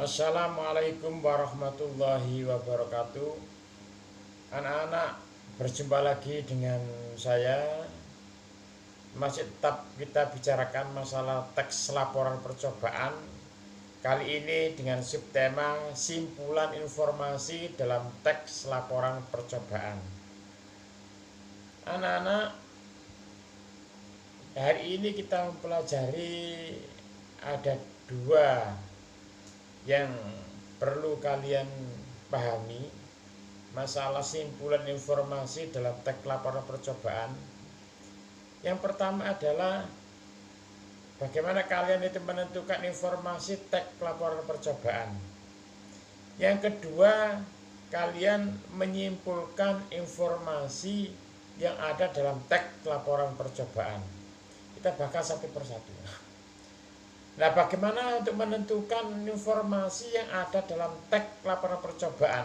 Assalamualaikum warahmatullahi wabarakatuh. Anak-anak, berjumpa lagi dengan saya. Masih tetap kita bicarakan masalah teks laporan percobaan. Kali ini dengan subtema simpulan informasi dalam teks laporan percobaan. Anak-anak, hari ini kita mempelajari ada dua yang perlu kalian pahami masalah simpulan informasi dalam teks laporan percobaan. Yang pertama adalah bagaimana kalian itu menentukan informasi teks laporan percobaan. Yang kedua, kalian menyimpulkan informasi yang ada dalam teks laporan percobaan. Kita bahas satu persatu. Nah, bagaimana untuk menentukan informasi yang ada dalam teks laporan percobaan?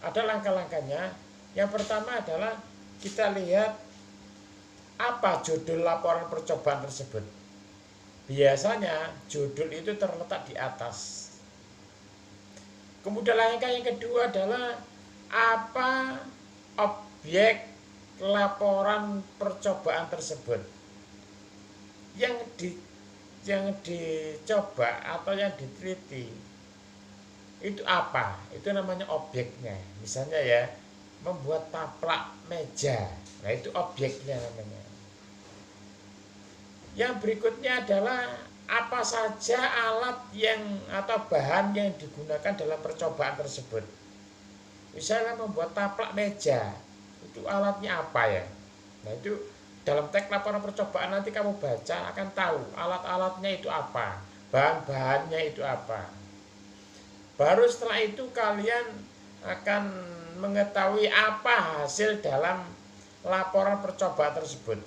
Ada langkah-langkahnya. Yang pertama adalah kita lihat apa judul laporan percobaan tersebut. Biasanya judul itu terletak di atas. Kemudian langkah yang kedua adalah apa objek laporan percobaan tersebut. Yang dicoba atau yang diteliti itu apa? Itu namanya objeknya. Misalnya ya, membuat taplak meja. Nah, itu objeknya namanya. Yang berikutnya adalah apa saja alat yang atau bahan yang digunakan dalam percobaan tersebut. Misalnya membuat taplak meja, itu alatnya apa ya? Nah, itu dalam teks laporan percobaan nanti kamu baca akan tahu alat-alatnya itu apa, bahan-bahannya itu apa. Baru setelah itu kalian akan mengetahui apa hasil dalam laporan percobaan tersebut.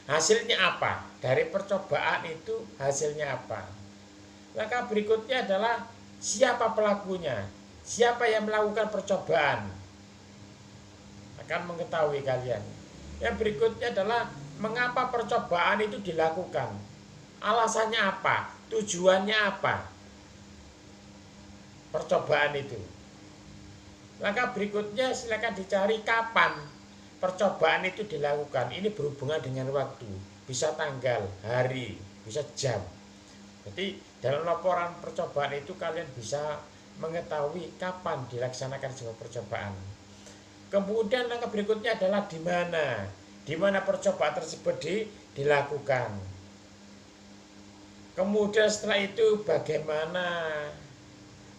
Hasilnya apa? Dari percobaan itu hasilnya apa? Langkah berikutnya adalah siapa pelakunya, siapa yang melakukan percobaan. Akan mengetahui kalian. Yang berikutnya adalah mengapa percobaan itu dilakukan. Alasannya apa? Tujuannya apa? Percobaan itu. Langkah berikutnya silakan dicari kapan percobaan itu dilakukan. Ini berhubungan dengan waktu. Bisa tanggal, hari, bisa jam. Jadi dalam laporan percobaan itu kalian bisa mengetahui kapan dilaksanakan sebuah percobaan. Kemudian langkah berikutnya adalah di mana percobaan tersebut dilakukan. Kemudian setelah itu bagaimana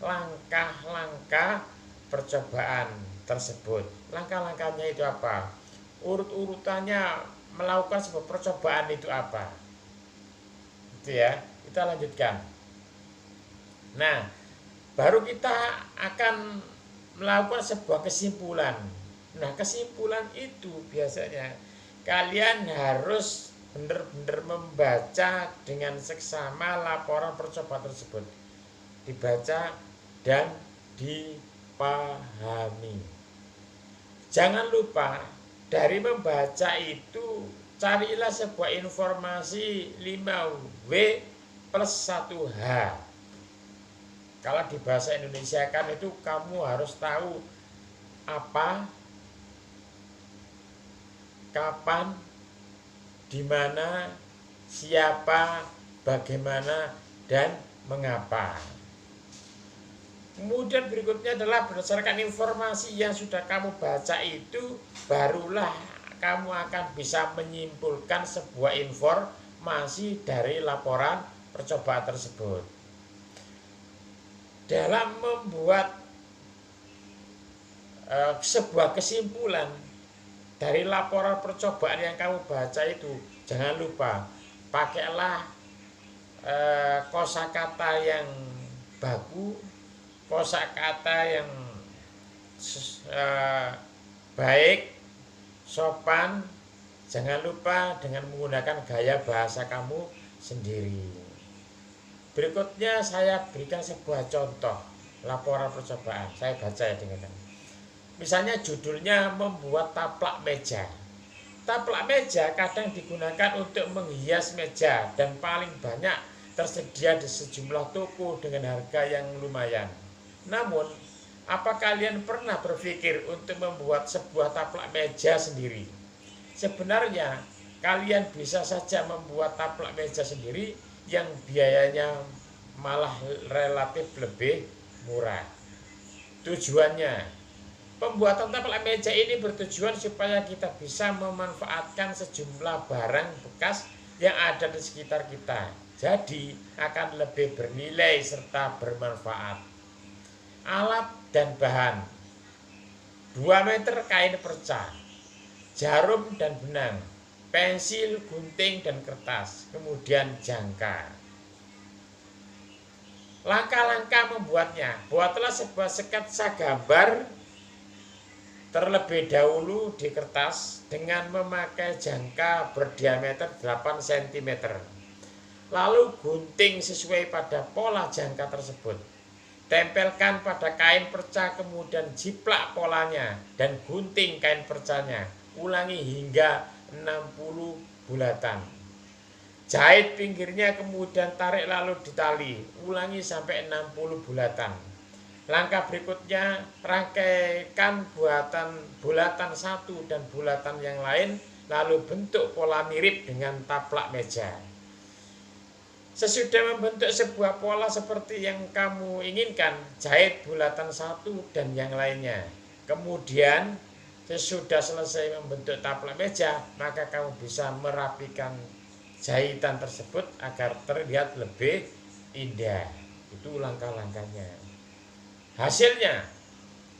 langkah-langkah percobaan tersebut. Langkah-langkahnya itu apa? Urut-urutannya melakukan sebuah percobaan itu apa? Itu ya. Kita lanjutkan. Nah, baru kita akan melakukan sebuah kesimpulan. Nah, kesimpulan itu biasanya kalian harus benar-benar membaca dengan seksama laporan percobaan tersebut. Dibaca dan dipahami. Jangan lupa dari membaca itu carilah sebuah informasi 5W plus 1H. Kalau di bahasa Indonesia kan itu kamu harus tahu apa, kapan, di mana, siapa, bagaimana, dan mengapa. Kemudian berikutnya adalah berdasarkan informasi yang sudah kamu baca itu, barulah kamu akan bisa menyimpulkan sebuah informasi dari laporan percobaan tersebut. Dalam membuat sebuah kesimpulan dari laporan percobaan yang kamu baca itu, jangan lupa pakailah kosakata yang baku, kosakata yang baik, sopan. Jangan lupa dengan menggunakan gaya bahasa kamu sendiri. Berikutnya saya berikan sebuah contoh laporan percobaan. Saya baca ya dengan misalnya judulnya membuat taplak meja. Taplak meja kadang digunakan untuk menghias meja dan paling banyak tersedia di sejumlah toko dengan harga yang lumayan. Namun, apa kalian pernah berpikir untuk membuat sebuah taplak meja sendiri? Sebenarnya, kalian bisa saja membuat taplak meja sendiri yang biayanya malah relatif lebih murah. Tujuannya, pembuatan taplak meja ini bertujuan supaya kita bisa memanfaatkan sejumlah barang bekas yang ada di sekitar kita. Jadi akan lebih bernilai serta bermanfaat. Alat dan bahan: 2 meter kain perca, jarum dan benang, pensil, gunting dan kertas, kemudian jangka. Langkah-langkah membuatnya: buatlah sebuah sketsa gambar terlebih dahulu di kertas dengan memakai jangka berdiameter 8 cm. Lalu gunting sesuai pada pola jangka tersebut. Tempelkan pada kain perca, kemudian jiplak polanya dan gunting kain percanya. Ulangi hingga 60 bulatan. Jahit pinggirnya, kemudian tarik lalu ditali. Ulangi sampai 60 bulatan. Langkah berikutnya, rangkaikan bulatan satu dan bulatan yang lain, lalu bentuk pola mirip dengan taplak meja. Sesudah membentuk sebuah pola seperti yang kamu inginkan, jahit bulatan satu dan yang lainnya. Kemudian, sesudah selesai membentuk taplak meja, maka kamu bisa merapikan jahitan tersebut agar terlihat lebih indah. Itu langkah-langkahnya. Hasilnya,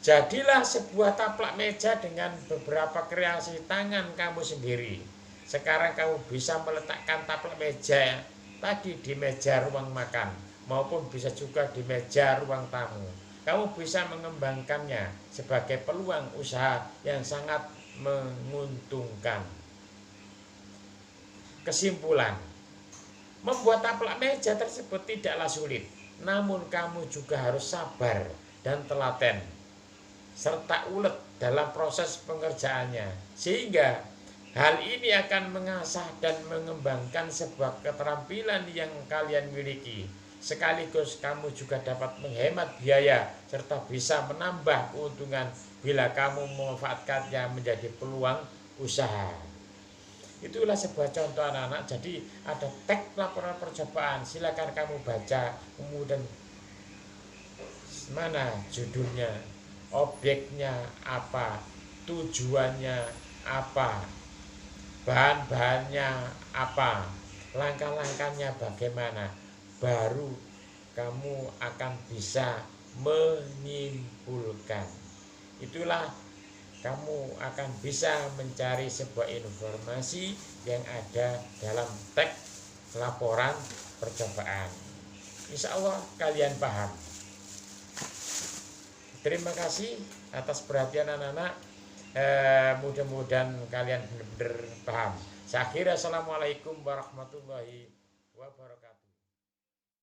jadilah sebuah taplak meja dengan beberapa kreasi tangan kamu sendiri. Sekarang kamu bisa meletakkan taplak meja tadi di meja ruang makan, maupun bisa juga di meja ruang tamu. Kamu bisa mengembangkannya sebagai peluang usaha yang sangat menguntungkan. Kesimpulan, membuat taplak meja tersebut tidaklah sulit, namun kamu juga harus sabar dan telaten, serta ulet dalam proses pengerjaannya, sehingga hal ini akan mengasah dan mengembangkan sebuah keterampilan yang kalian miliki. Sekaligus kamu juga dapat menghemat biaya serta bisa menambah keuntungan bila kamu memanfaatkannya menjadi peluang usaha. Itulah sebuah contoh anak-anak. Jadi ada teks laporan percobaan, silakan kamu baca, kemudian mana judulnya, objeknya apa, tujuannya apa, bahan-bahannya apa, langkah-langkahnya bagaimana, baru kamu akan bisa menyimpulkan. Itulah kamu akan bisa mencari sebuah informasi yang ada dalam teks laporan percobaan. Insya Allah kalian paham. Terima kasih atas perhatian anak-anak. Mudah-mudahan kalian benar-benar paham. Saya akhiri, assalamualaikum warahmatullahi wabarakatuh.